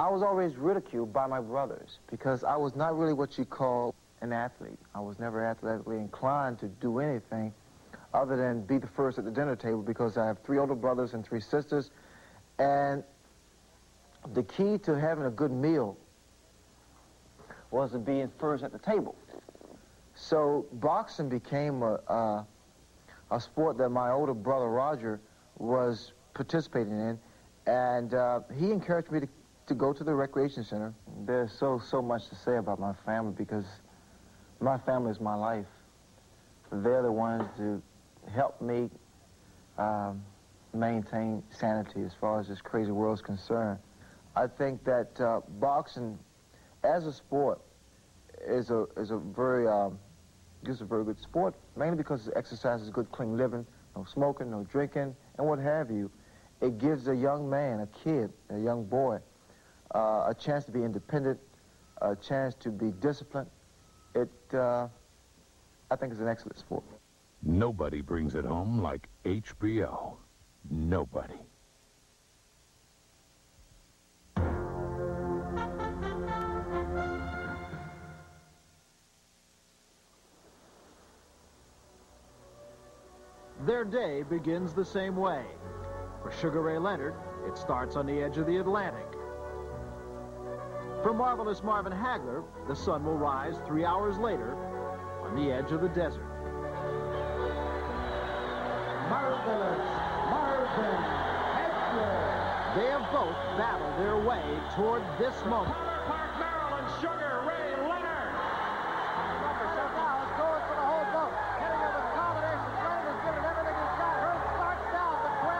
I was always ridiculed by my brothers because I was not really what you call an athlete. I was never athletically inclined to do anything other than be the first at the dinner table because I have 3 older brothers and 3 sisters. And the key to having a good meal was to be first at the table. So boxing became a sport that my older brother Roger was participating in, and he encouraged me to go to the recreation center. There's so much to say about my family because my family is my life. They're the ones to help me maintain sanity as far as this crazy world is concerned. I think that boxing as a sport is a very good sport, mainly because it exercises good, clean living, no smoking, no drinking, and what have you. It gives a young man, a kid, a young boy, a chance to be independent, a chance to be disciplined. I think it's an excellent sport. Nobody brings it home like HBO. Nobody. Their day begins the same way. For Sugar Ray Leonard, it starts on the edge of the Atlantic. For Marvelous Marvin Hagler, the sun will rise 3 hours later on the edge of the desert. Marvelous Marvin Hagler. They have both battled their way toward this moment. Tyler Park, Maryland, Sugar Ray Leonard. Now it's going for the whole boat. Heading over the combination. Leonard has given everything he's got. Hurd starts down the 12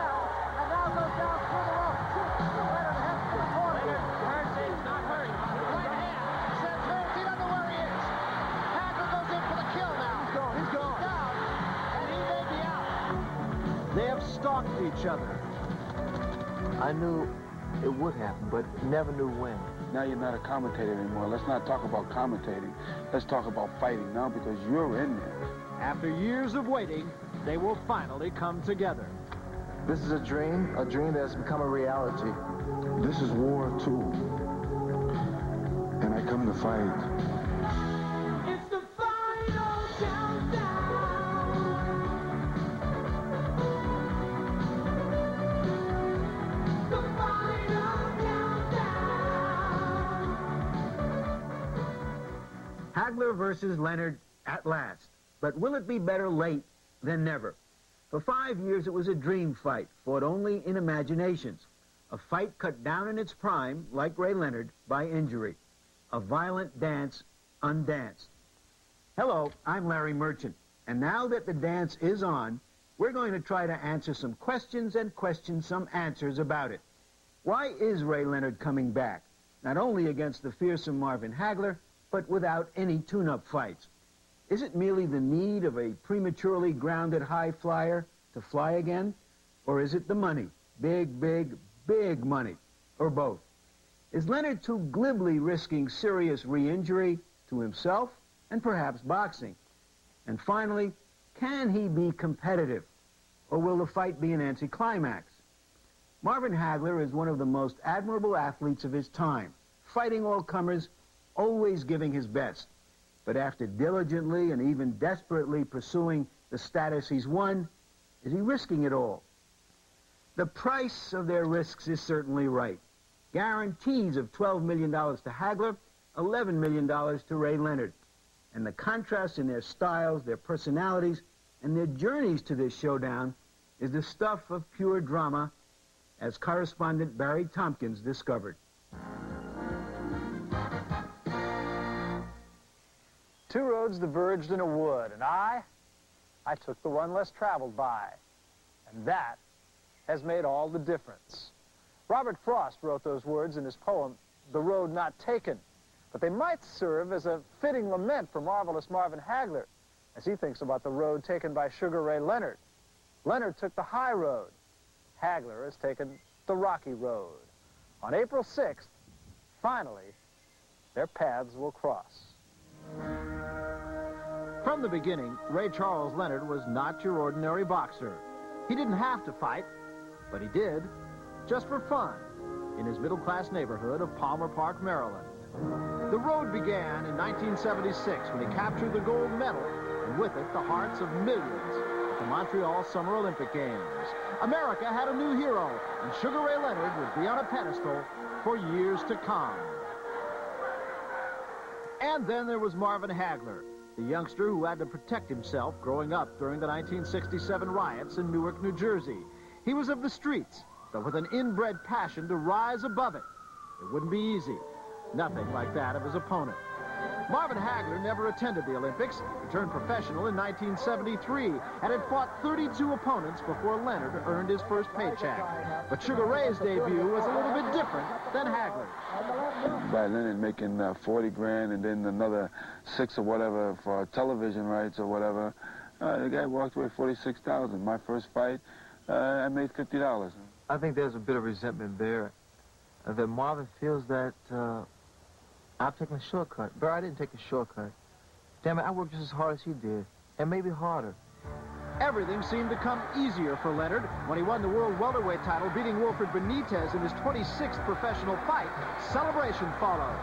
and now goes down through the rope. Leonard heads to the corner. Hurd says not hurting. Right hand. Says Hurd, he doesn't know where he is. Hagler goes in for the kill now. He's gone. He's down, and he may be out. They have stalked each other. I knew it would happen, but never knew when. Now you're not a commentator anymore. Let's not talk about commentating. Let's talk about fighting now because you're in there. After years of waiting, they will finally come together. This is a dream that has become a reality. This is war too. And I come to fight. It's the final countdown. The final countdown. Hagler versus Leonard at last. But will it be better late than never? For 5 years, it was a dream fight, fought only in imaginations. A fight cut down in its prime, like Ray Leonard, by injury. A violent dance undanced. Hello, I'm Larry Merchant. And now that the dance is on, we're going to try to answer some questions and question some answers about it. Why is Ray Leonard coming back? Not only against the fearsome Marvin Hagler, but without any tune-up fights. Is it merely the need of a prematurely grounded high flyer to fly again? Or is it the money? Big, big, big money. Or both? Is Leonard too glibly risking serious re-injury to himself and perhaps boxing? And finally, can he be competitive? Or will the fight be an anticlimax? Marvin Hagler is one of the most admirable athletes of his time, fighting all comers, always giving his best. But after diligently and even desperately pursuing the status he's won, is he risking it all? The price of their risks is certainly right. Guarantees of $12 million to Hagler, $11 million to Ray Leonard. And the contrast in their styles, their personalities, and their journeys to this showdown is the stuff of pure drama, as correspondent Barry Tompkins discovered. Two roads diverged in a wood, and I took the one less traveled by. And that has made all the difference. Robert Frost wrote those words in his poem, The Road Not Taken. But they might serve as a fitting lament for Marvelous Marvin Hagler, as he thinks about the road taken by Sugar Ray Leonard. Leonard took the high road. Hagler has taken the rocky road. On April 6th, finally, their paths will cross. From the beginning, Ray Charles Leonard was not your ordinary boxer. He didn't have to fight, but he did, just for fun. in his middle-class neighborhood of Palmer Park, Maryland. The road began in 1976 when he captured the gold medal, and with it, the hearts of millions at the Montreal Summer Olympic Games. America had a new hero, and Sugar Ray Leonard would be on a pedestal for years to come. And then there was Marvin Hagler, the youngster who had to protect himself growing up during the 1967 riots in Newark, New Jersey. He was of the streets, but with an inbred passion to rise above it. It wouldn't be easy. Nothing like that of his opponent. Marvin Hagler never attended the Olympics. He turned professional in 1973 and had fought 32 opponents before Leonard earned his first paycheck. But Sugar Ray's debut was a little bit different than Hagler's. By Leonard making 40 grand and then another 6 or whatever for television rights or whatever, the guy walked away $46,000. My first fight, I made $50. I think there's a bit of resentment there, that Marvin feels that I've taken a shortcut. But I didn't take a shortcut. Damn it, I worked just as hard as he did, and maybe harder. Everything seemed to come easier for Leonard when he won the world welterweight title, beating Wilfred Benitez in his 26th professional fight. Celebration followed.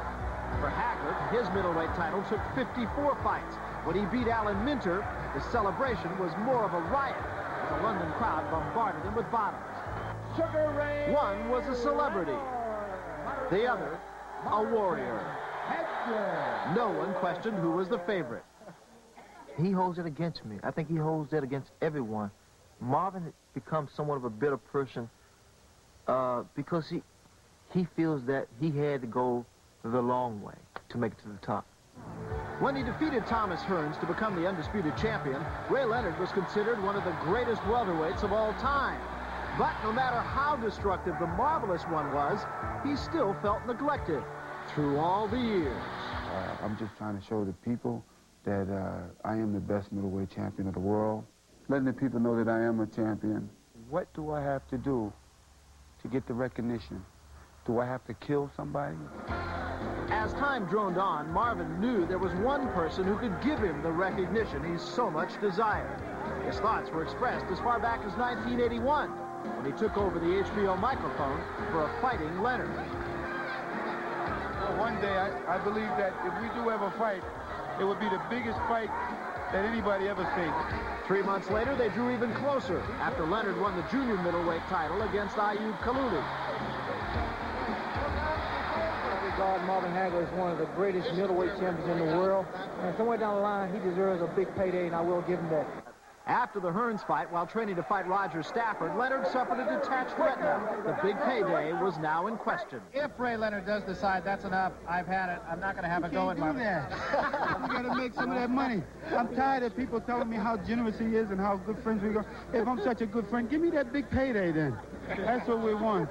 For Hagler, his middleweight title took 54 fights. When he beat Alan Minter, the celebration was more of a riot, as the London crowd bombarded him with bottles. Sugar Ray. One was a celebrity, the other a warrior. No one questioned who was the favorite. He holds it against me. I think he holds it against everyone. Marvin becomes somewhat of a bitter person because he feels that he had to go the long way to make it to the top. When he defeated Thomas Hearns to become the undisputed champion, Ray Leonard was considered one of the greatest welterweights of all time. But no matter how destructive the marvelous one was, he still felt neglected through all the years. I'm just trying to show the people that I am the best middleweight champion of the world. Letting the people know that I am a champion. What do I have to do to get the recognition? Do I have to kill somebody? As time droned on, Marvin knew there was one person who could give him the recognition he so much desired. His thoughts were expressed as far back as 1981, when he took over the HBO microphone for a fighting Leonard. Well, one day, I believe that if we do ever fight, it would be the biggest fight that anybody ever seen. 3 months later, they drew even closer after Leonard won the junior middleweight title against Ayub Kalouli. I regard Marvin Hagler as one of the greatest middleweight champions in the world. And somewhere down the line, he deserves a big payday, and I will give him that. After the Hearns fight, while training to fight Roger Stafford, Leonard suffered a detached retina. The big payday was now in question. If Ray Leonard does decide that's enough, I've had it, I'm not going to have a go at Marvin. You got to make some of that money. I'm tired of people telling me how generous he is and how good friends we are. If I'm such a good friend, give me that big payday then. That's what we want.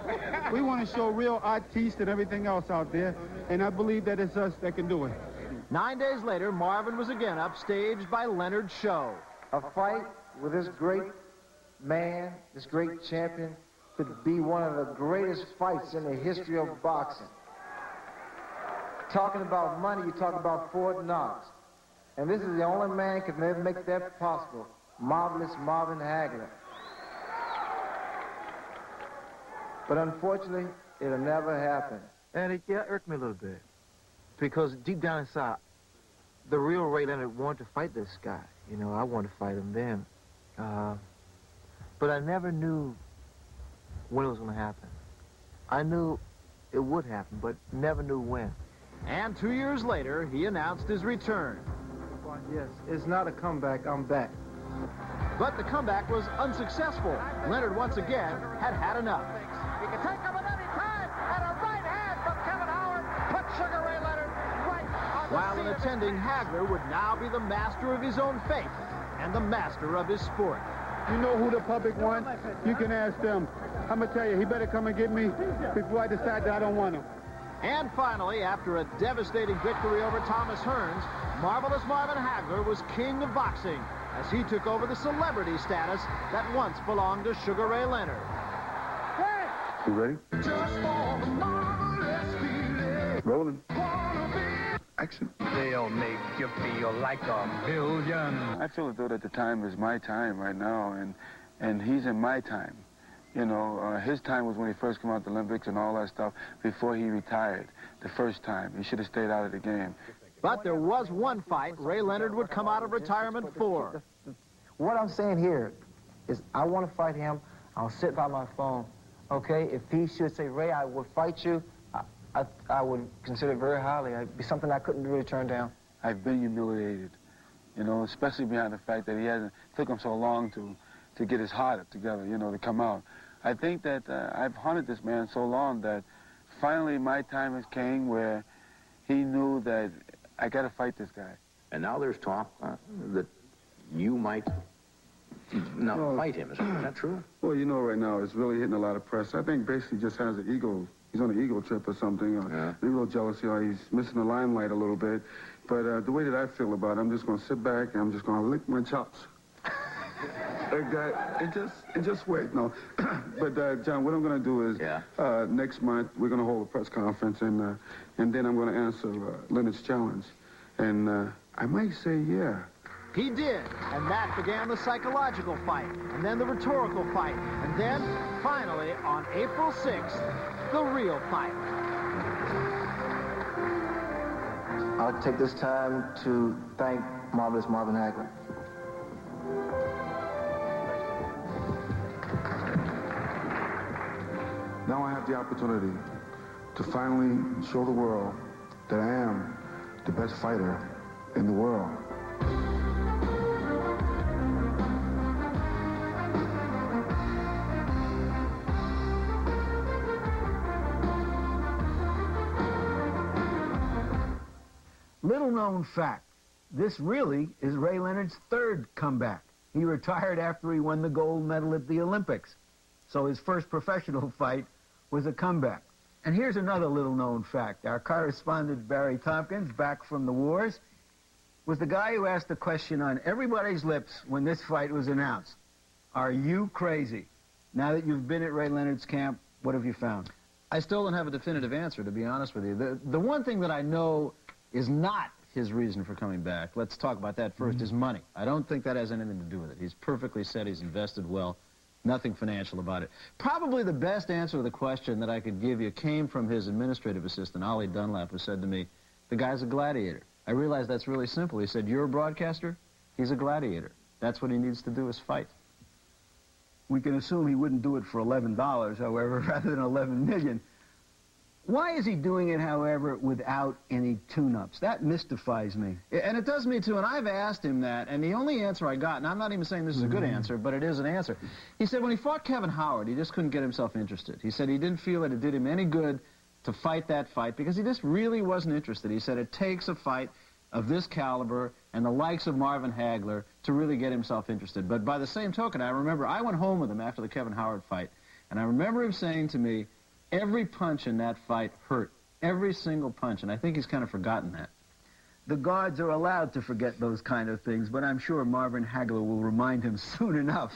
We want to show real artists and everything else out there, and I believe that it's us that can do it. 9 days later, Marvin was again upstaged by Leonard's show. A fight with this great man, this great champion, could be one of the greatest fights in the history of boxing. Talking about money, you talk about Fort Knox. And this is the only man who can ever make that possible. Marvelous Marvin Hagler. But unfortunately, it'll never happen. And it irked me a little bit. Because deep down inside, the real Ray Leonard wanted to fight this guy. You know, I wanted to fight him then. But I never knew when it was going to happen. I knew it would happen, but never knew when. And 2 years later, he announced his return. Yes, it's not a comeback, I'm back. But the comeback was unsuccessful. Leonard once again had had enough. He can take him at any time, and a right hand from Kevin Howard put Sugar Ray Leonard right on the While seat an of his attending pants. Hagler would now be the master of his own fate and the master of his sport. You know who the public wants? You can ask them. I'm going to tell you, he better come and get me before I decide that I don't want him. And finally, after a devastating victory over Thomas Hearns, Marvelous Marvin Hagler was king of boxing as he took over the celebrity status that once belonged to Sugar Ray Leonard. You ready? Rolling. Action. They'll make you feel like a million. I feel as though that the time is my time right now, and he's in my time. You know, his time was when he first came out the Olympics and all that stuff before he retired the first time. He should have stayed out of the game. But there was one fight Ray Leonard would come out of retirement for. What I'm saying here is I want to fight him. I'll sit by my phone, okay? If he should say, Ray, I will fight you, I would consider it very highly. It'd be something I couldn't really turn down. I've been humiliated, you know, especially behind the fact that it took him so long to get his heart up together, you know, to come out. I think that I've hunted this man so long that finally my time has came where he knew that I got to fight this guy. And now there's talk that you might not fight him. Is that true? Well, you know, right now it's really hitting a lot of press. I think basically just has an ego. He's on an ego trip or something. A real jealousy, or he's missing the limelight a little bit. But the way that I feel about it, I'm just going to sit back and I'm just going to lick my chops. And just wait. No, but John, what I'm going to do is next month we're going to hold a press conference, and then I'm going to answer Leonard's challenge, and I might say yeah. He did, and that began the psychological fight, and then the rhetorical fight, and then, finally, on April 6th, the real fight. I'll take this time to thank marvelous Marvin Hagler. Now I have the opportunity to finally show the world that I am the best fighter in the world. Little known fact, this really is Ray Leonard's third comeback. He retired after he won the gold medal at the Olympics. So his first professional fight was a comeback. And here's another little known fact. Our correspondent, Barry Tompkins, back from the wars, was the guy who asked the question on everybody's lips when this fight was announced. Are you crazy? Now that you've been at Ray Leonard's camp, what have you found? I still don't have a definitive answer, to be honest with you. The one thing that I know is not his reason for coming back, let's talk about that first, is money. I don't think that has anything to do with it. He's perfectly set, he's invested well, nothing financial about it. Probably the best answer to the question that I could give you came from his administrative assistant, Ollie Dunlap, who said to me, the guy's a gladiator. I realized that's really simple. He said, you're a broadcaster? He's a gladiator. That's what he needs to do is fight. We can assume he wouldn't do it for $11, however, rather than $11 million. Why is he doing it, however, without any tune-ups? That mystifies me. And it does me, too, and I've asked him that, and the only answer I got, and I'm not even saying this is a good answer, but it is an answer. He said when he fought Kevin Howard, he just couldn't get himself interested. He said he didn't feel that it did him any good to fight that fight because he just really wasn't interested. He said it takes a fight of this caliber and the likes of Marvin Hagler to really get himself interested. But by the same token, I remember I went home with him after the Kevin Howard fight, and I remember him saying to me, every punch in that fight hurt. Every single punch, and I think he's kind of forgotten that. The guards are allowed to forget those kind of things, but I'm sure Marvin Hagler will remind him soon enough.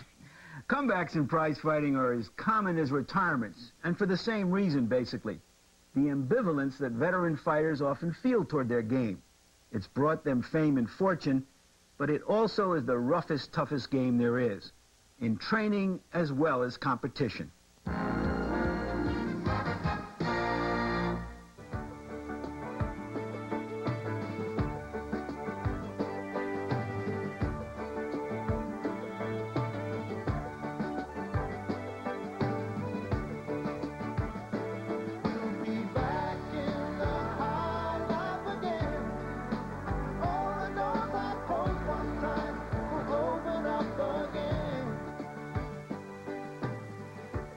Comebacks in prize fighting are as common as retirements, and for the same reason, basically. The ambivalence that veteran fighters often feel toward their game. It's brought them fame and fortune, but it also is the roughest, toughest game there is, in training as well as competition.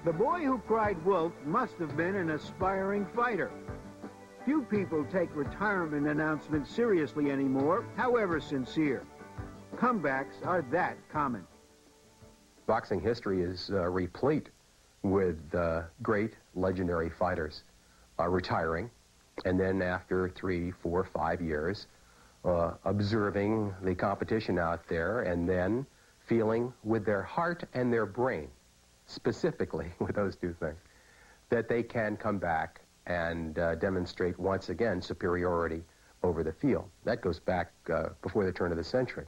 The boy who cried wolf must have been an aspiring fighter. Few people take retirement announcements seriously anymore, however sincere. Comebacks are that common. Boxing history is replete with great, legendary fighters retiring, and then after 3, 4, 5 years, observing the competition out there, and then feeling with their heart and their brain, specifically with those two things, that they can come back and demonstrate once again superiority over the field. That goes back before the turn of the century.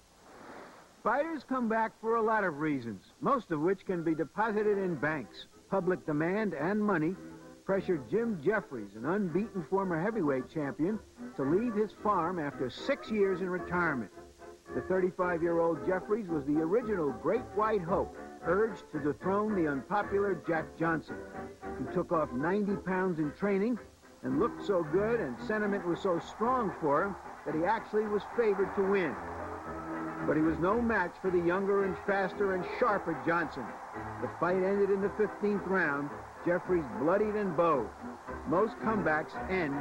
Fighters come back for a lot of reasons, most of which can be deposited in banks. public demand and money, pressured Jim Jeffries, an unbeaten former heavyweight champion, to leave his farm after 6 years in retirement. The 35-year-old Jeffries was the original Great White Hope, urged to dethrone the unpopular Jack Johnson. He took off 90 pounds in training and looked so good and sentiment was so strong for him that he actually was favored to win. But he was no match for the younger and faster and sharper Johnson. The fight ended in the 15th round, Jeffries bloodied and bowed. Most comebacks end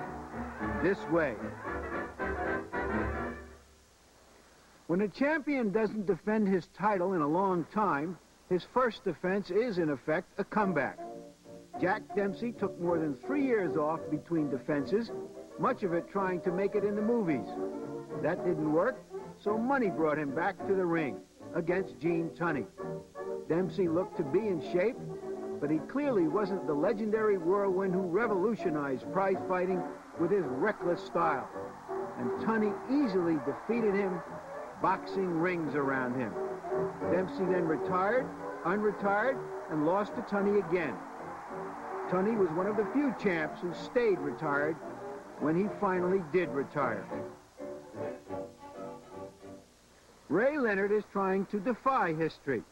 this way. When a champion doesn't defend his title in a long time, his first defense is, in effect, a comeback. Jack Dempsey took more than 3 years off between defenses, much of it trying to make it in the movies. That didn't work, so money brought him back to the ring against Gene Tunney. Dempsey looked to be in shape, but he clearly wasn't the legendary whirlwind who revolutionized prize fighting with his reckless style. And Tunney easily defeated him, boxing rings around him. Dempsey then retired, unretired, and lost to Tunney again. Tunney was one of the few champs who stayed retired when he finally did retire. Ray Leonard is trying to defy history.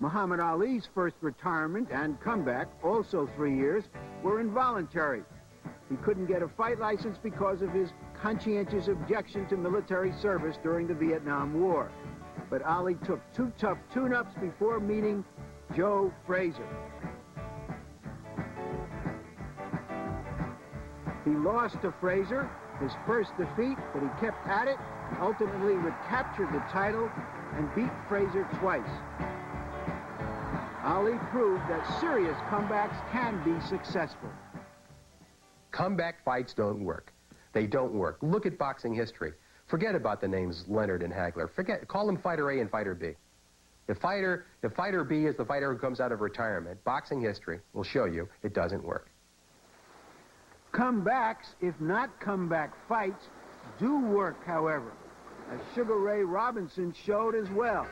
Muhammad Ali's first retirement and comeback, also 3 years, were involuntary. He couldn't get a fight license because of his conscientious objection to military service during the Vietnam War. But Ali took 2 tough tune-ups before meeting Joe Frazier. He lost to Frazier, his first defeat, but he kept at it, and ultimately recaptured the title and beat Frazier twice. Ali proved that serious comebacks can be successful. Comeback fights don't work. They don't work. Look at boxing history. Forget about the names Leonard and Hagler. Call them Fighter A and Fighter B. If Fighter B is the fighter who comes out of retirement, boxing history will show you it doesn't work. Comebacks, if not comeback fights, do work, however, as Sugar Ray Robinson showed as well.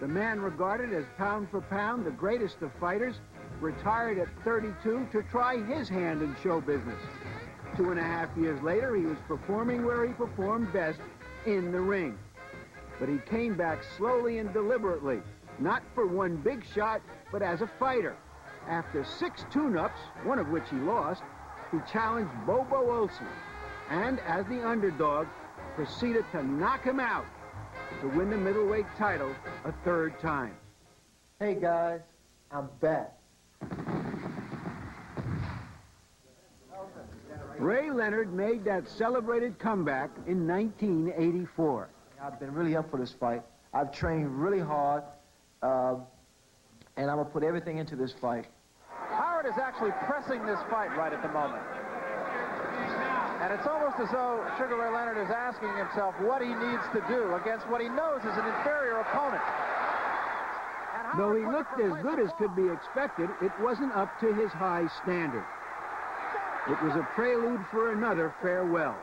The man regarded as pound for pound the greatest of fighters, retired at 32 to try his hand in show business. 2.5 years later, he was performing where he performed best, in the ring. But he came back slowly and deliberately, not for one big shot, but as a fighter. After 6 tune-ups, one of which he lost, he challenged Bobo Olsen, and as the underdog, proceeded to knock him out to win the middleweight title a 3rd time. Hey guys, I'm back. Ray Leonard made that celebrated comeback in 1984. I've been really up for this fight. I've trained really hard, and I'm going to put everything into this fight. Howard is actually pressing this fight right at the moment. And it's almost as though Sugar Ray Leonard is asking himself what he needs to do against what he knows is an inferior opponent. Though he looked as good as could be expected, it wasn't up to his high standard. It was a prelude for another farewell.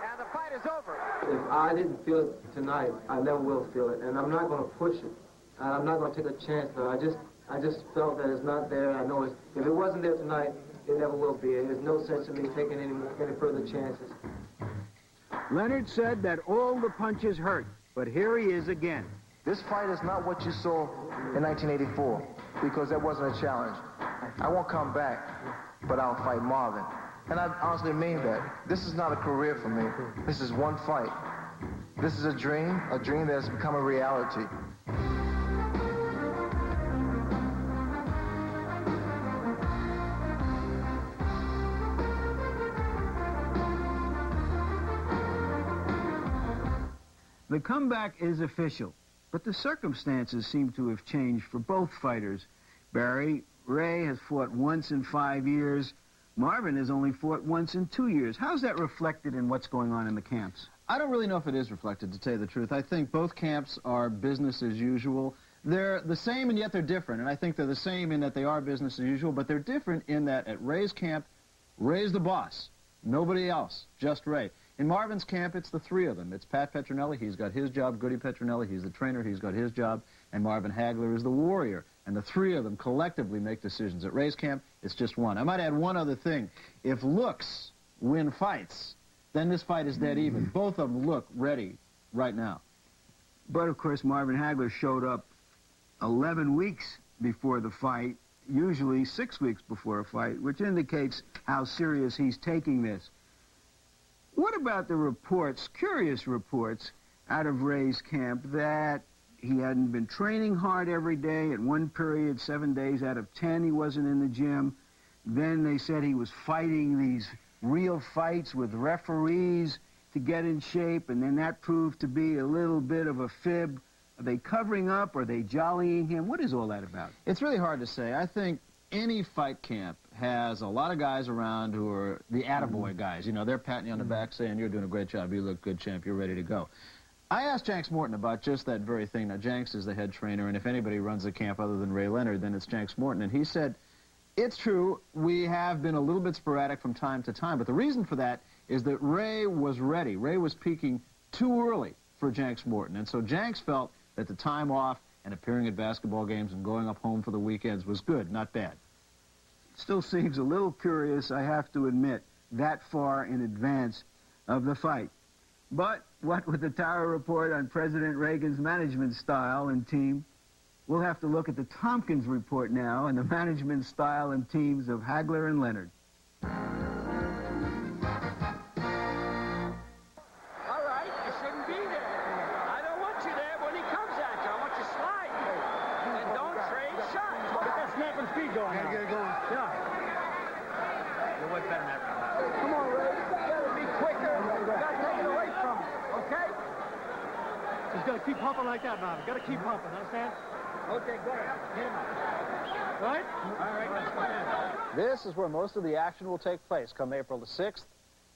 And the fight is over. If I didn't feel it tonight, I never will feel it. And I'm not going to push it. And I'm not going to take a chance. No, I just felt that it's not there. I know if it wasn't there tonight, it never will be. There's no sense in me taking any further chances. Leonard said that all the punches hurt, but here he is again. This fight is not what you saw in 1984, because that wasn't a challenge. I won't come back, but I'll fight Marvin. And I honestly mean that. This is not a career for me. This is one fight. This is a dream that has become a reality. The comeback is official, but the circumstances seem to have changed for both fighters. Ray has fought once in 5 years. Marvin has only fought once in 2 years. How's that reflected in what's going on in the camps? I don't really know if it is reflected, to tell you the truth. I think both camps are business as usual. They're the same and yet they're different, and I think they're the same in that they are business as usual, but they're different in that at Ray's camp, Ray's the boss. Nobody else, just Ray. In Marvin's camp, it's the 3 of them. It's Pat Petronelli, he's got his job. Goody Petronelli, he's the trainer, he's got his job. And Marvin Hagler is the warrior. And the three of them collectively make decisions. At Ray's camp, it's just one. I might add one other thing. If looks win fights, then this fight is dead even. Both of them look ready right now. But, of course, Marvin Hagler showed up 11 weeks before the fight, usually 6 weeks before a fight, which indicates how serious he's taking this. What about the reports, curious reports, out of Ray's camp that he hadn't been training hard every day? At one period, 7 days out of 10, he wasn't in the gym. Then they said he was fighting these real fights with referees to get in shape, and then that proved to be a little bit of a fib. Are they covering up? Are they jollying him? What is all that about? It's really hard to say. I think any fight camp has a lot of guys around who are the attaboy guys. You know, they're patting you on the back saying, you're doing a great job, you look good, champ, you're ready to go. I asked Janks Morton about just that very thing. Now, Janks is the head trainer, and if anybody runs the camp other than Ray Leonard, then it's Janks Morton. And he said, it's true, we have been a little bit sporadic from time to time, but the reason for that is that Ray was ready. Ray was peaking too early for Janks Morton, and so Janks felt that the time off and appearing at basketball games and going up home for the weekends was good, not bad. Still seems a little curious, I have to admit, that far in advance of the fight. But what with the Tower report on President Reagan's management style and team, we'll have to look at the Tompkins report now and the management style and teams of Hagler and Leonard. All right, you shouldn't be there. I don't want you there when he comes at you. I want you sliding. And don't trade shots. Get that snapping speed going. Gotta get it going. Yeah. You're way better than that. Come on, Ray. You gotta be quicker. You gotta take it away from him, okay? Just gotta keep pumping like that, man. Gotta keep pumping, understand? Okay, go ahead. Hit him up. Right? All right, let's go ahead. This is where most of the action will take place come April the 6th,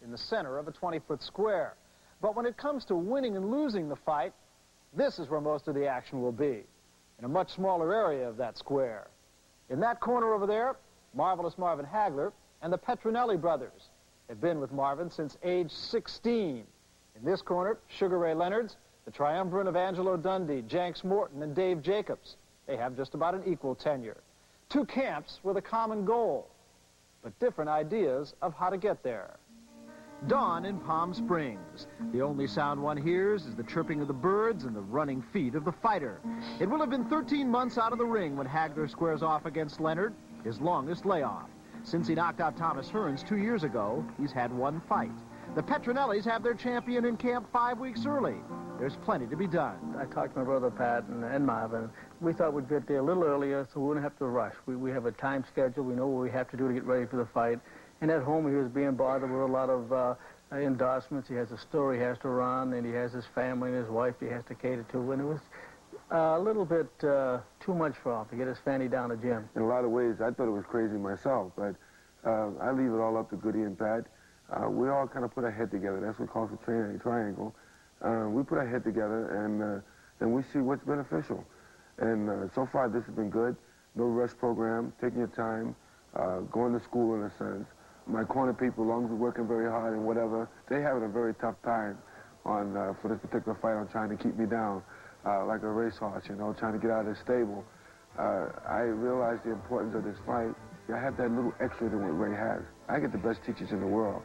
in the center of a 20-foot square. But when it comes to winning and losing the fight, this is where most of the action will be, in a much smaller area of that square. In that corner over there, marvelous Marvin Hagler and the Petronelli brothers have been with Marvin since age 16. In this corner, Sugar Ray Leonard's, the triumvirate of Angelo Dundee, Janks Morton, and Dave Jacobs. They have just about an equal tenure. Two camps with a common goal, but different ideas of how to get there. Dawn in Palm Springs. The only sound one hears is the chirping of the birds and the running feet of the fighter. It will have been 13 months out of the ring when Hagler squares off against Leonard, his longest layoff. Since he knocked out Thomas Hearns 2 years ago, he's had one fight. The Petronellis have their champion in camp 5 weeks early. There's plenty to be done. I talked to my brother Pat and Marvin. We thought we'd get there a little earlier so we wouldn't have to rush. We have a time schedule. We know what we have to do to get ready for the fight. And at home he was being bothered with a lot of endorsements. He has a store he has to run, and he has his family and his wife he has to cater to. And it was a little bit too much for him to get his fanny down the gym. In a lot of ways, I thought it was crazy myself, but I leave it all up to Goody and Pat. We all kind of put our head together. That's what calls a training triangle. We put our head together, and we see what's beneficial. And so far, this has been good. No rush program, taking your time, going to school in a sense. My corner people, as long as we're working very hard and whatever, they having a very tough time on for this particular fight on trying to keep me down, like a racehorse, you know, trying to get out of the stable. I realized the importance of this fight. I have that little extra than what Ray has. I get the best teachers in the world.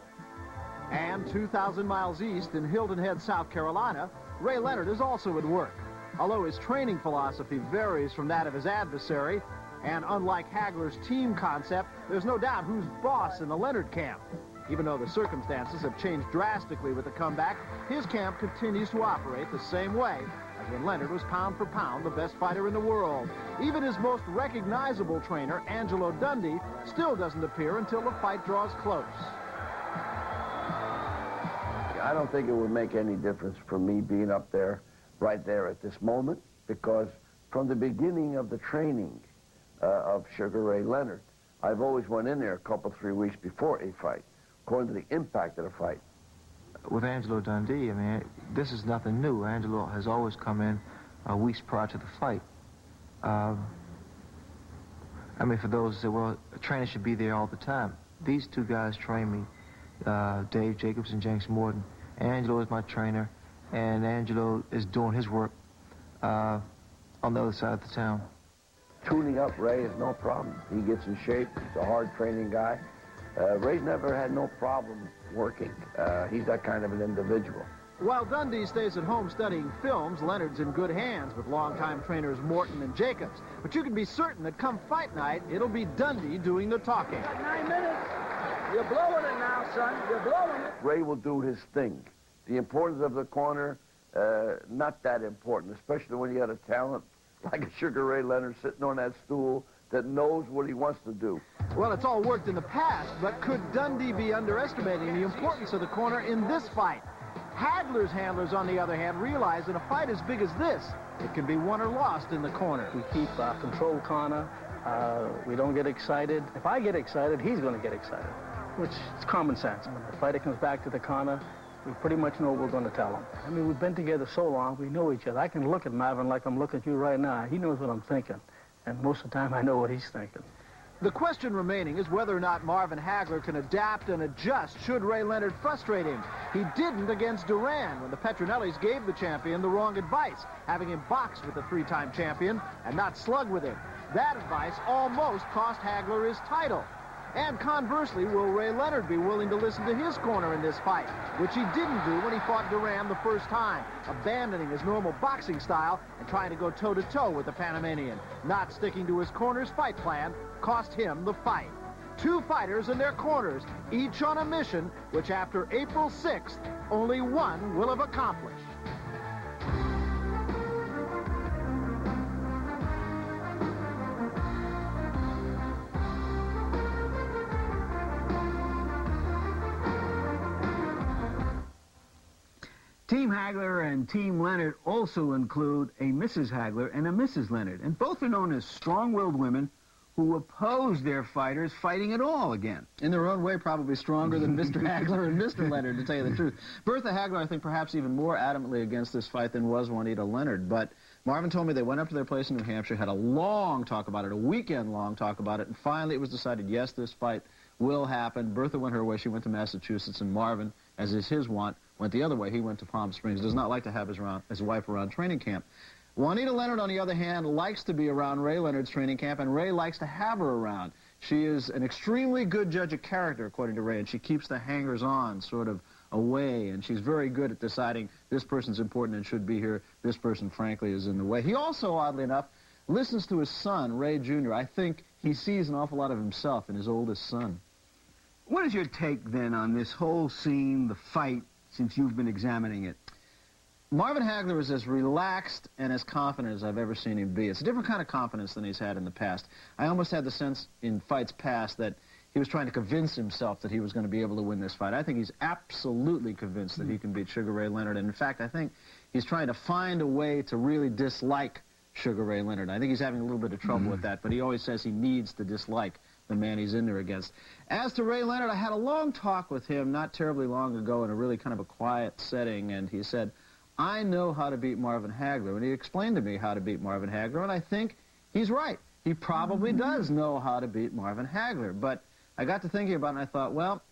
And 2,000 miles east in Hilton Head, South Carolina, Ray Leonard is also at work. Although his training philosophy varies from that of his adversary, and unlike Hagler's team concept, there's no doubt who's boss in the Leonard camp. Even though the circumstances have changed drastically with the comeback, his camp continues to operate the same way as when Leonard was pound for pound the best fighter in the world. Even his most recognizable trainer, Angelo Dundee, still doesn't appear until the fight draws close. I don't think it would make any difference for me being up there, right there at this moment, because from the beginning of the training of Sugar Ray Leonard, I've always went in there a couple, 3 weeks before a fight, according to the impact of the fight. With Angelo Dundee, I mean, this is nothing new. Angelo has always come in weeks prior to the fight. I mean, for those who say, well, a trainer should be there all the time. These two guys train me, Dave Jacobs and Janks Morton. Angelo is my trainer, and Angelo is doing his work on the other side of the town. tuning up Ray is no problem. He gets in shape. He's a hard training guy. Ray never had no problem working. He's that kind of an individual. While Dundee stays at home studying films, Leonard's in good hands with longtime trainers Morton and Jacobs. But you can be certain that come fight night, it'll be Dundee doing the talking. 9 minutes. You're blowing it now, son. You're blowing it. Ray will do his thing. The importance of the corner, not that important, especially when you got a talent like a Sugar Ray Leonard sitting on that stool that knows what he wants to do. Well, it's all worked in the past, but could Dundee be underestimating the importance of the corner in this fight? Hagler's handlers, on the other hand, realize that a fight as big as this, it can be won or lost in the corner. We keep controlled corner. We don't get excited. If I get excited, he's going to get excited, which is common sense. When the fighter comes back to the corner, we pretty much know what we're going to tell him. I mean, we've been together so long, we know each other. I can look at Marvin like I'm looking at you right now. He knows what I'm thinking, and most of the time I know what he's thinking. The question remaining is whether or not Marvin Hagler can adapt and adjust should Ray Leonard frustrate him. He didn't against Duran when the Petronellis gave the champion the wrong advice, having him box with the three-time champion and not slug with him. That advice almost cost Hagler his title. And conversely, will Ray Leonard be willing to listen to his corner in this fight, which he didn't do when he fought Duran the first time, abandoning his normal boxing style and trying to go toe-to-toe with the Panamanian. Not sticking to his corner's fight plan cost him the fight. Two fighters in their corners, each on a mission which after April 6th, only one will have accomplished. Team Hagler and Team Leonard also include a Mrs. Hagler and a Mrs. Leonard, and both are known as strong-willed women who oppose their fighters fighting at all again. In their own way, probably stronger than Mr. Hagler and Mr. Leonard, to tell you the truth. Bertha Hagler, I think, perhaps even more adamantly against this fight than was Juanita Leonard, but Marvin told me they went up to their place in New Hampshire, had a long talk about it, a weekend-long talk about it, and finally it was decided, yes, this fight will happen. Bertha went her way. She went to Massachusetts, and Marvin, as is his wont, went the other way. He went to Palm Springs. Does not like to have his wife around training camp. Juanita Leonard, on the other hand, likes to be around Ray Leonard's training camp, and Ray likes to have her around. She is an extremely good judge of character, according to Ray, and she keeps the hangers-on sort of away, and she's very good at deciding this person's important and should be here, this person, frankly, is in the way. He also, oddly enough, listens to his son, Ray Jr. I think he sees an awful lot of himself in his oldest son. What is your take, then, on this whole scene, the fight, since you've been examining it? Marvin Hagler is as relaxed and as confident as I've ever seen him be. It's a different kind of confidence than he's had in the past. I almost had the sense in fights past that he was trying to convince himself that he was going to be able to win this fight. I think he's absolutely convinced that he can beat Sugar Ray Leonard. And in fact, I think he's trying to find a way to really dislike Sugar Ray Leonard. I think he's having a little bit of trouble with that, but he always says he needs to dislike the man he's in there against. As to Ray Leonard, I had a long talk with him not terribly long ago in a really kind of a quiet setting, and he said, I know how to beat Marvin Hagler. And he explained to me how to beat Marvin Hagler, and I think he's right. He probably does know how to beat Marvin Hagler. But I got to thinking about it, and I thought, well,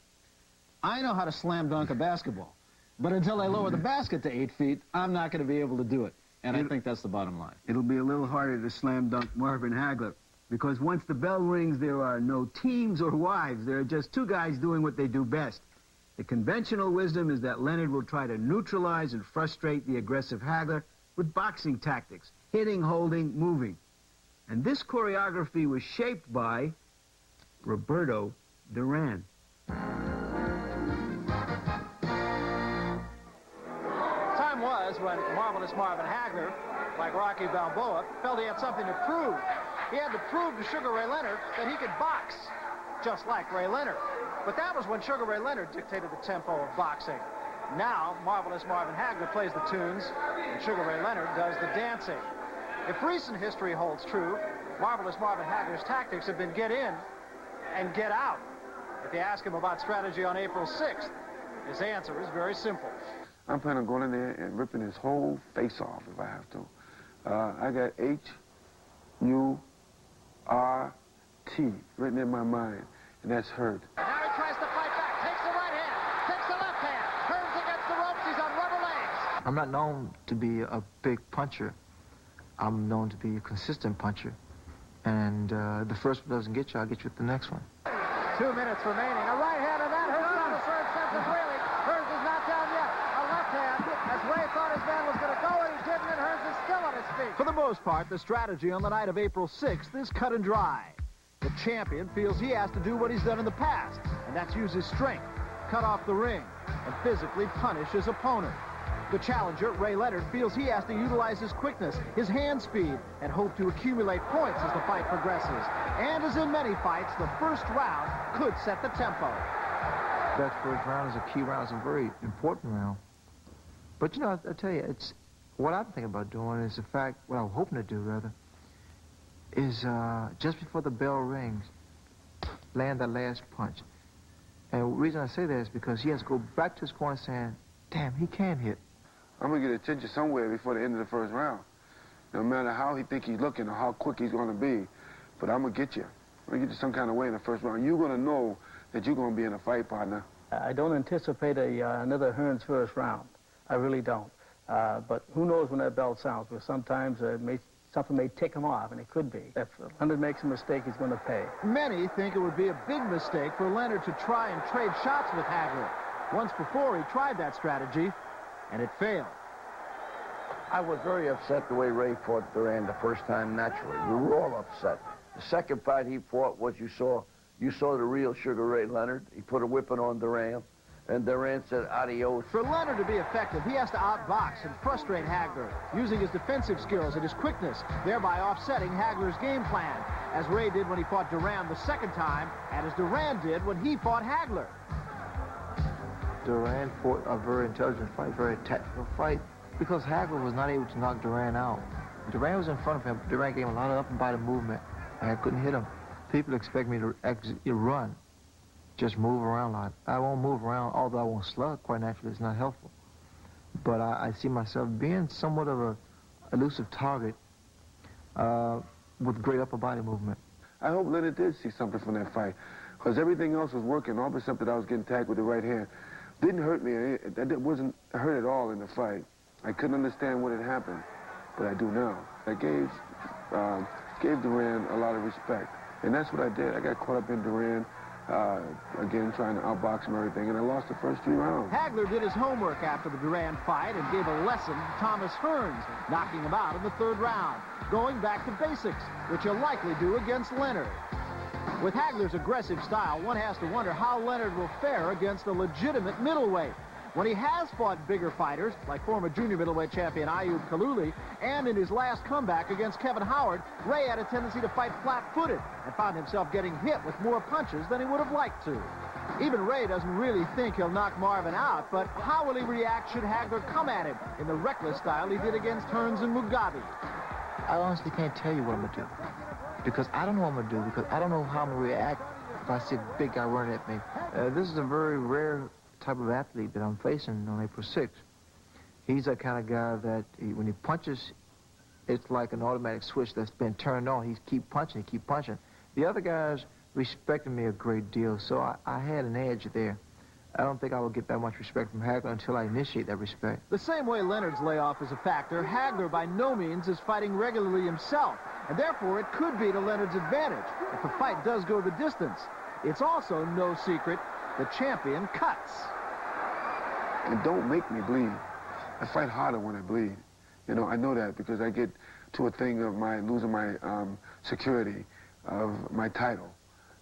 I know how to slam dunk a basketball. But until I lower the basket to 8 feet, I'm not going to be able to do it. And I think that's the bottom line. It'll be a little harder to slam dunk Marvin Hagler, because once the bell rings, there are no teams or wives. There are just two guys doing what they do best. The conventional wisdom is that Leonard will try to neutralize and frustrate the aggressive Hagler with boxing tactics, hitting, holding, moving. And this choreography was shaped by Roberto Duran. Time was when marvelous Marvin Hagler, like Rocky Balboa, felt he had something to prove. He had to prove to Sugar Ray Leonard that he could box, just like Ray Leonard. But that was when Sugar Ray Leonard dictated the tempo of boxing. Now, marvelous Marvin Hagler plays the tunes, and Sugar Ray Leonard does the dancing. If recent history holds true, marvelous Marvin Hagler's tactics have been get in and get out. If you ask him about strategy on April 6th, his answer is very simple. I'm planning on going in there and ripping his whole face off if I have to. I got H-U-R-T written in my mind, and that's hurt. Now he tries to fight back, takes the right hand, takes the left hand, turns against the ropes, he's on rubber legs. I'm not known to be a big puncher. I'm known to be a consistent puncher. And the first one doesn't get you, I'll get you with the next one. 2 minutes remaining. A right hand, and that hurts down the third, sends it wheeling. Hearns is not down yet. A left hand, as Ray thought his man was going to go, and he didn't, and Hearns is still on his feet. For the most part, the strategy on the night of April 6th is cut and dry. The champion feels he has to do what he's done in the past, and that's use his strength, cut off the ring, and physically punish his opponent. The challenger, Ray Leonard, feels he has to utilize his quickness, his hand speed, and hope to accumulate points as the fight progresses. And as in many fights, the first round could set the tempo. That first round is a key round. It's a very important round. But, you know, I tell you, it's what I'm thinking about doing is the fact, what I'm hoping to do, rather, is just before the bell rings, land that last punch. And the reason I say that is because he has to go back to his corner saying, damn, he can hit. I'm going to get attention somewhere before the end of the first round. No matter how he think he's looking or how quick he's going to be, but I'm going to get you. I'm going to get you some kind of way in the first round. You're going to know that you're going to be in a fight, partner. I don't anticipate another Hearns first round. I really don't. But who knows when that bell sounds? Because sometimes something may tick him off, and it could be. If Leonard makes a mistake, he's going to pay. Many think it would be a big mistake for Leonard to try and trade shots with Hagler. Once before, he tried that strategy, and it failed. I was very upset the way Ray fought Duran the first time, naturally. We were all upset. The second fight he fought was you saw the real Sugar Ray Leonard. He put a whipping on Duran, and Duran said adios. For Leonard to be effective, he has to outbox and frustrate Hagler, using his defensive skills and his quickness, thereby offsetting Hagler's game plan, as Ray did when he fought Duran the second time, and as Duran did when he fought Hagler. Duran fought a very intelligent fight, very tactical fight, because Hagler was not able to knock Duran out. Duran was in front of him. Duran gave him a lot of up and body movement, and I couldn't hit him. People expect me to run, just move around a lot. I won't move around, although I won't slug, quite naturally. It's not helpful. But I see myself being somewhat of a elusive target with great upper body movement. I hope Leonard did see something from that fight, because everything else was working, all except that I was getting tagged with the right hand. Didn't hurt me. That wasn't hurt at all in the fight. I couldn't understand what had happened, but I do now. I gave Duran a lot of respect, and that's what I did. I got caught up in Duran, again, trying to outbox him and everything, and I lost the first 3 rounds. Hagler did his homework after the Duran fight and gave a lesson to Thomas Hearns, knocking him out in the 3rd round, going back to basics, which he'll likely do against Leonard. With Hagler's aggressive style, one has to wonder how Leonard will fare against a legitimate middleweight. When he has fought bigger fighters, like former junior middleweight champion Ayub Kaluli, and in his last comeback against Kevin Howard, Ray had a tendency to fight flat-footed and found himself getting hit with more punches than he would have liked to. Even Ray doesn't really think he'll knock Marvin out, but how will he react should Hagler come at him in the reckless style he did against Hearns and Mugabe? I honestly can't tell you what I'm going to do, because I don't know what I'm going to do, because I don't know how I'm going to react if I see a big guy running at me. This is a very rare type of athlete that I'm facing on April 6th. He's that kind of guy that when he punches, it's like an automatic switch that's been turned on. He keep punching. The other guys respected me a great deal, so I had an edge there. I don't think I will get that much respect from Hagler until I initiate that respect. The same way Leonard's layoff is a factor, Hagler by no means is fighting regularly himself, and therefore it could be to Leonard's advantage if the fight does go the distance. It's also no secret the champion cuts. And don't make me bleed. I fight harder when I bleed. You know, I know that because I get to a thing of losing my security of my title.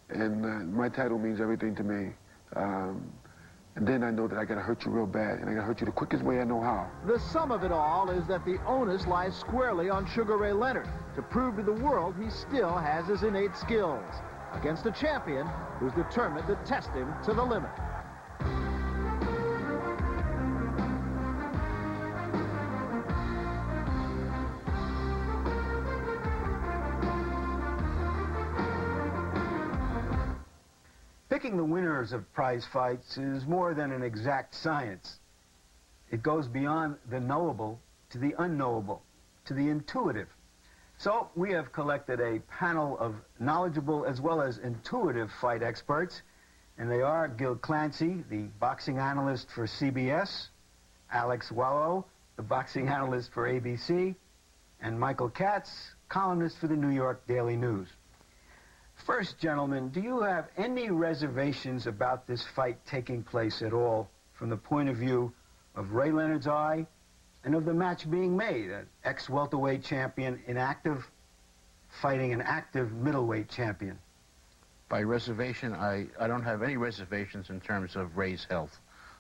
And my title means everything to me. And then I know that I got to hurt you real bad, and I got to hurt you the quickest way I know how. The sum of it all is that the onus lies squarely on Sugar Ray Leonard to prove to the world he still has his innate skills against a champion who's determined to test him to the limit. Picking the winners of prize fights is more than an exact science. It goes beyond the knowable to the unknowable, to the intuitive. So we have collected a panel of knowledgeable as well as intuitive fight experts, and they are Gil Clancy, the boxing analyst for CBS, Alex Wallow, the boxing analyst for ABC, and Michael Katz, columnist for the New York Daily News. First, gentlemen, do you have any reservations about this fight taking place at all from the point of view of Ray Leonard's eye and of the match being made, an ex-welterweight champion in active fighting an active middleweight champion? By reservation, I don't have any reservations in terms of Ray's health.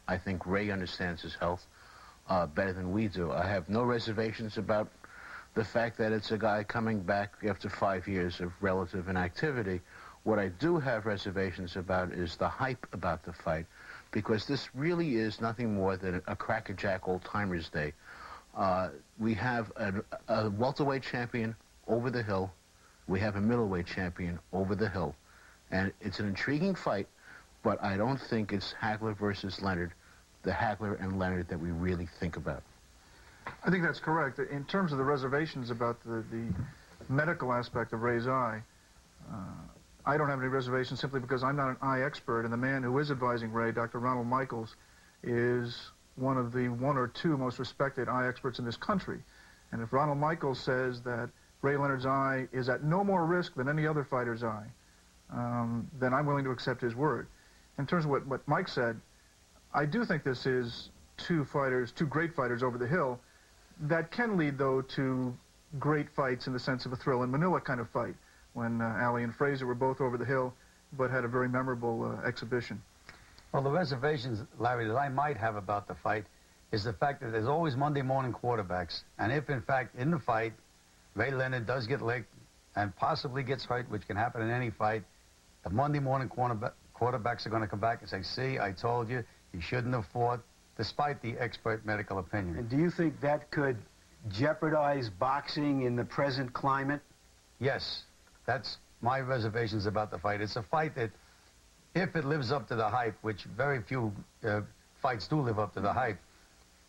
I think Ray understands his health better than we do. I have no reservations about the fact that it's a guy coming back after 5 years of relative inactivity. What I do have reservations about is the hype about the fight, because this really is nothing more than a crackerjack old-timers day. We have a welterweight champion over the hill. We have a middleweight champion over the hill. And it's an intriguing fight, but I don't think it's Hagler versus Leonard, the Hagler and Leonard that we really think about. I think that's correct. In terms of the reservations about the medical aspect of Ray's eye, I don't have any reservations simply because I'm not an eye expert, and the man who is advising Ray, Dr. Ronald Michaels, is one of the 1 or 2 most respected eye experts in this country. And if Ronald Michaels says that Ray Leonard's eye is at no more risk than any other fighter's eye, then I'm willing to accept his word. In terms of what Mike said, I do think this is 2 great fighters over the hill that can lead, though, to great fights in the sense of a thrill in Manila kind of fight, when Ali and Frazier were both over the hill but had a very memorable exhibition. Well, the reservations, Larry, that I might have about the fight is the fact that there's always Monday morning quarterbacks. And if, in fact, in the fight, Ray Leonard does get licked and possibly gets hurt, which can happen in any fight, the Monday morning quarterbacks are going to come back and say, see, I told you, you shouldn't have fought, despite the expert medical opinion. And do you think that could jeopardize boxing in the present climate? Yes, that's my reservations about the fight. It's a fight that, if it lives up to the hype, which very few fights do live up to the hype,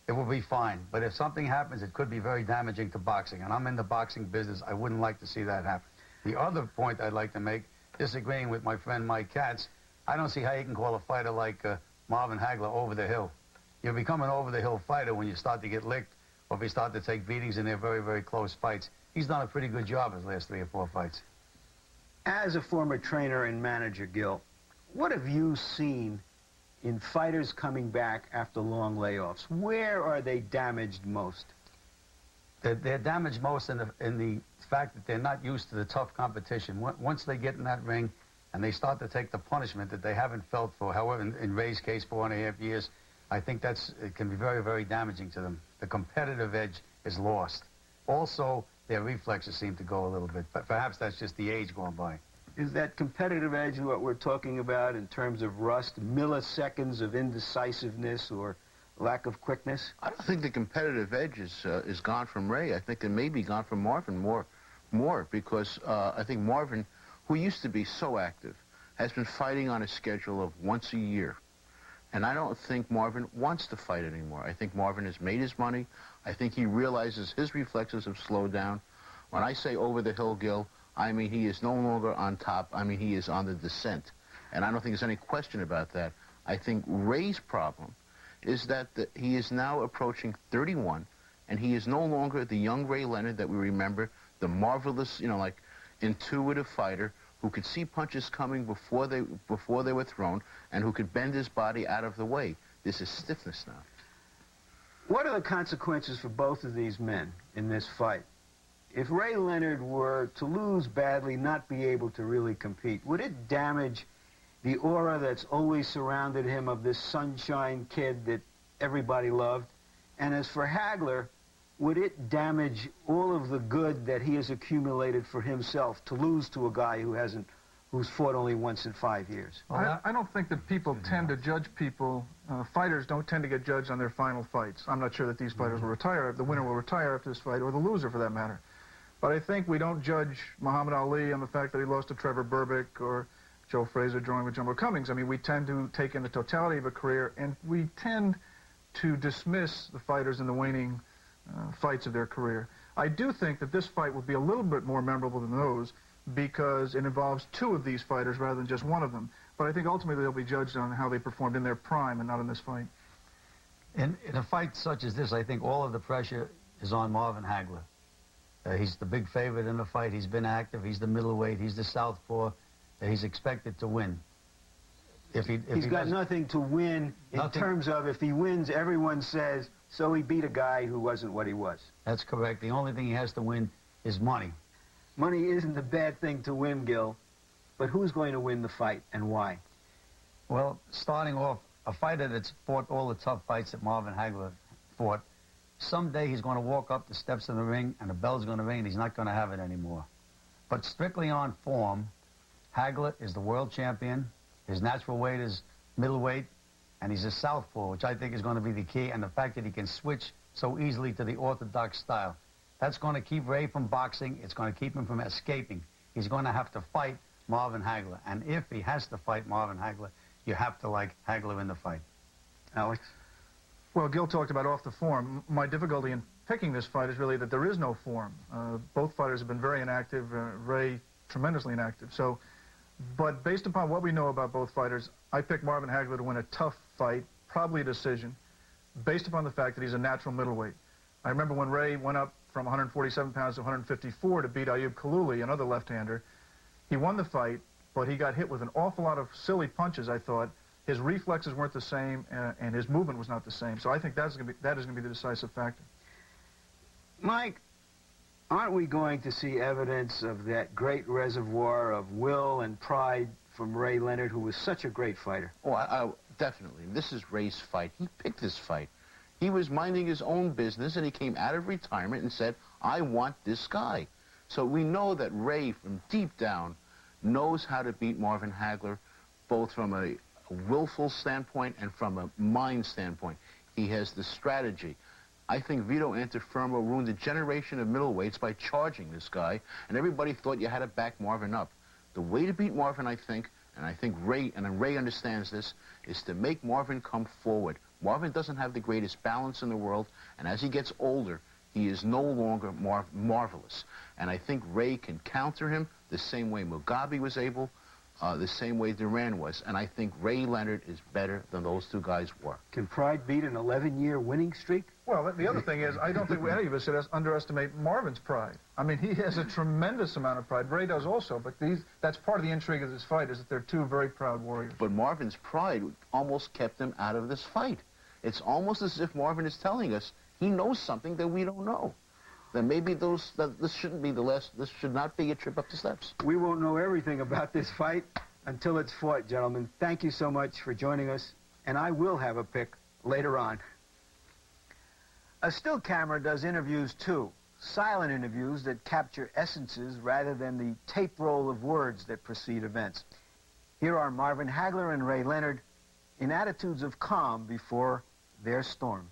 it will be fine. But if something happens, it could be very damaging to boxing. And I'm in the boxing business. I wouldn't like to see that happen. The other point I'd like to make, disagreeing with my friend Mike Katz, I don't see how you can call a fighter like Marvin Hagler over the hill. You become an over-the-hill fighter when you start to get licked or if you start to take beatings in their very, very close fights. He's done a pretty good job his last 3 or 4 fights. As a former trainer and manager, Gil, what have you seen in fighters coming back after long layoffs? Where are they damaged most? They're damaged most in the fact that they're not used to the tough competition. Once they get in that ring and they start to take the punishment that they haven't felt for, however, in Ray's case, 4.5 years, I think it can be very, very damaging to them. The competitive edge is lost. Also, their reflexes seem to go a little bit, but perhaps that's just the age going by. Is that competitive edge what we're talking about in terms of rust, milliseconds of indecisiveness or lack of quickness? I don't think the competitive edge is gone from Ray. I think it may be gone from Marvin more because I think Marvin, who used to be so active, has been fighting on a schedule of once a year. And I don't think Marvin wants to fight anymore. I think Marvin has made his money. I think he realizes his reflexes have slowed down. When I say over the hill, Gil, I mean he is no longer on top. I mean he is on the descent. And I don't think there's any question about that. I think Ray's problem is that he is now approaching 31, and he is no longer the young Ray Leonard that we remember, the marvelous, like intuitive fighter who could see punches coming before they were thrown, and who could bend his body out of the way. This is stiffness now. What are the consequences for both of these men in this fight? If Ray Leonard were to lose badly, not be able to really compete, would it damage the aura that's always surrounded him of this sunshine kid that everybody loved? And as for Hagler, would it damage all of the good that he has accumulated for himself to lose to a guy who's fought only once in 5 years? I don't think that people tend to judge people. Fighters don't tend to get judged on their final fights. I'm not sure that these fighters will retire. The winner will retire after this fight, or the loser for that matter. But I think we don't judge Muhammad Ali on the fact that he lost to Trevor Berbick or Joe Frazier drawing with Jumbo Cummings. I mean, we tend to take in the totality of a career, and we tend to dismiss the fighters in the waning fights of their career. I do think that this fight will be a little bit more memorable than those because it involves 2 of these fighters rather than just one of them. But I think ultimately they'll be judged on how they performed in their prime and not in this fight. In a fight such as this, I think all of the pressure is on Marvin Hagler. He's the big favorite in the fight. He's been active. He's the middleweight. He's the southpaw. He's expected to win. He's got nothing to win in terms of if he wins, everyone says, so he beat a guy who wasn't what he was. That's correct. The only thing he has to win is money. Money isn't a bad thing to win, Gil, but who's going to win the fight and why? Well, starting off, a fighter that's fought all the tough fights that Marvin Hagler fought, someday he's going to walk up the steps of the ring and the bell's going to ring and he's not going to have it anymore. But strictly on form, Hagler is the world champion. His natural weight is middleweight, and he's a southpaw, which I think is going to be the key, and the fact that he can switch so easily to the orthodox style. That's going to keep Ray from boxing. It's going to keep him from escaping. He's going to have to fight Marvin Hagler, and if he has to fight Marvin Hagler, you have to like Hagler in the fight. Alex? Well, Gil talked about off the form. My difficulty in picking this fight is really that there is no form. Both fighters have been very inactive. Ray, tremendously inactive. But based upon what we know about both fighters, I picked Marvin Hagler to win a tough fight, probably a decision, based upon the fact that he's a natural middleweight. I remember when Ray went up from 147 pounds to 154 to beat Ayub Kalouli, another left-hander. He won the fight, but he got hit with an awful lot of silly punches, I thought. His reflexes weren't the same, and his movement was not the same. So I think that is going to be the decisive factor. Mike, aren't we going to see evidence of that great reservoir of will and pride from Ray Leonard, who was such a great fighter? Oh, definitely. This is Ray's fight. He picked this fight. He was minding his own business, and he came out of retirement and said, I want this guy. So we know that Ray, from deep down, knows how to beat Marvin Hagler, both from a willful standpoint and from a mind standpoint. He has the strategy. I think Vito Antuofermo ruined a generation of middleweights by charging this guy, and everybody thought you had to back Marvin up. The way to beat Marvin, I think, and I think Ray understands this, is to make Marvin come forward. Marvin doesn't have the greatest balance in the world, and as he gets older, he is no longer marvelous. And I think Ray can counter him the same way Mugabe was able, the same way Duran was. And I think Ray Leonard is better than those two guys were. Can pride beat an 11-year winning streak? Well, the other thing is, I don't think any of us should underestimate Marvin's pride. I mean, he has a tremendous amount of pride. Ray does also, but that's part of the intrigue of this fight, is that they're two very proud warriors. But Marvin's pride almost kept him out of this fight. It's almost as if Marvin is telling us he knows something that we don't know. Then maybe this shouldn't be this should not be a trip up the steps. We won't know everything about this fight until it's fought, gentlemen. Thank you so much for joining us, and I will have a pick later on. A still camera does interviews too, silent interviews that capture essences rather than the tape roll of words that precede events. Here are Marvin Hagler and Ray Leonard in attitudes of calm before their storm.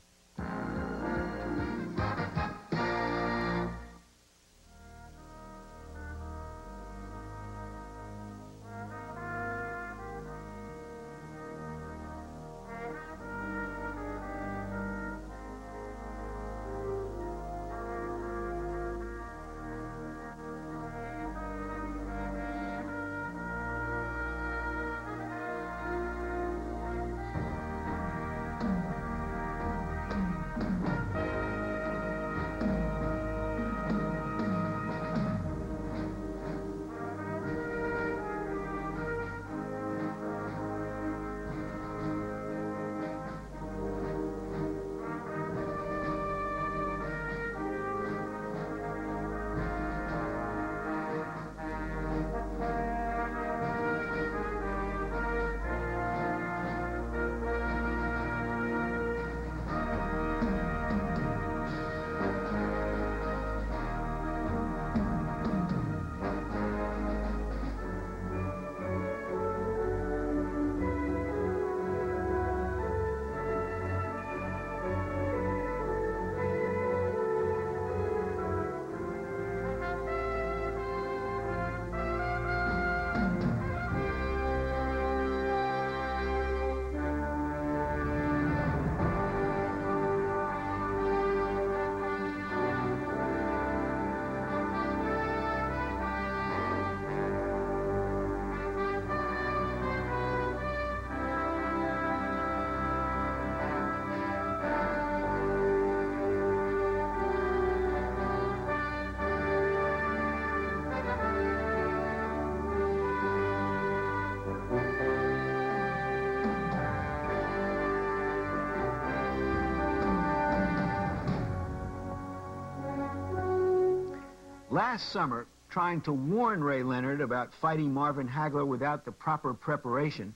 Last summer, trying to warn Ray Leonard about fighting Marvin Hagler without the proper preparation,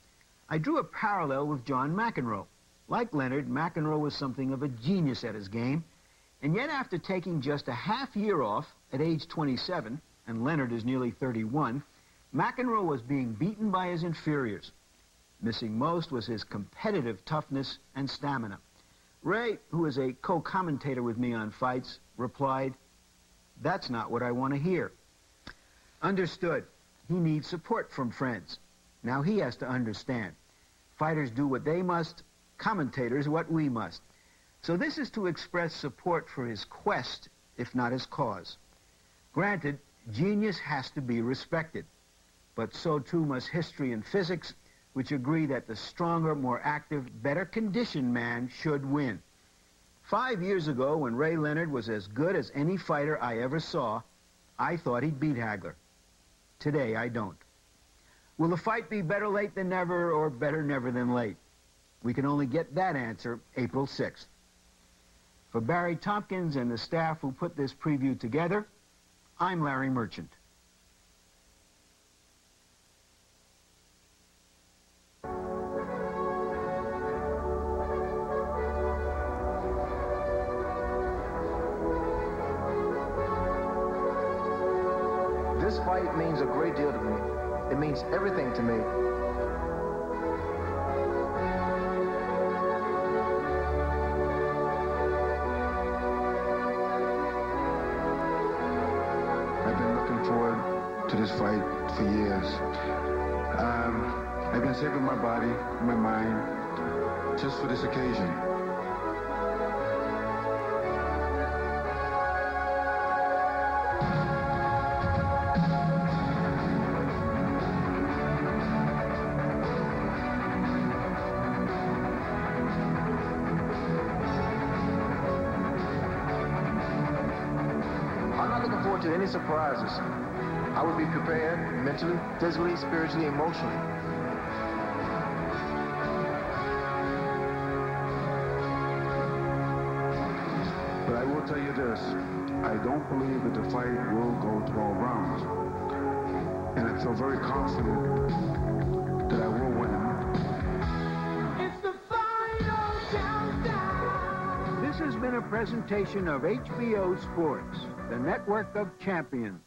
I drew a parallel with John McEnroe. Like Leonard, McEnroe was something of a genius at his game, and yet after taking just a half year off at age 27, and Leonard is nearly 31, McEnroe was being beaten by his inferiors. Missing most was his competitive toughness and stamina. Ray, who is a co-commentator with me on fights, replied, "That's not what I want to hear." Understood. He needs support from friends. Now he has to understand. Fighters do what they must, commentators what we must. So this is to express support for his quest, if not his cause. Granted, genius has to be respected, but so too must history and physics, which agree that the stronger, more active, better conditioned man should win. 5 years ago, when Ray Leonard was as good as any fighter I ever saw, I thought he'd beat Hagler. Today, I don't. Will the fight be better late than never or better never than late? We can only get that answer April 6th. For Barry Tompkins and the staff who put this preview together, I'm Larry Merchant. This fight means a great deal to me. It means everything to me. I've been looking forward to this fight for years. I've been saving my body, my mind, just for this occasion. To any surprises. I would be prepared mentally, physically, spiritually, emotionally. But I will tell you this, I don't believe that the fight will go 12 rounds. And I feel very confident that I will win. It's the final countdown. This has been a presentation of HBO Sports, the network of champions.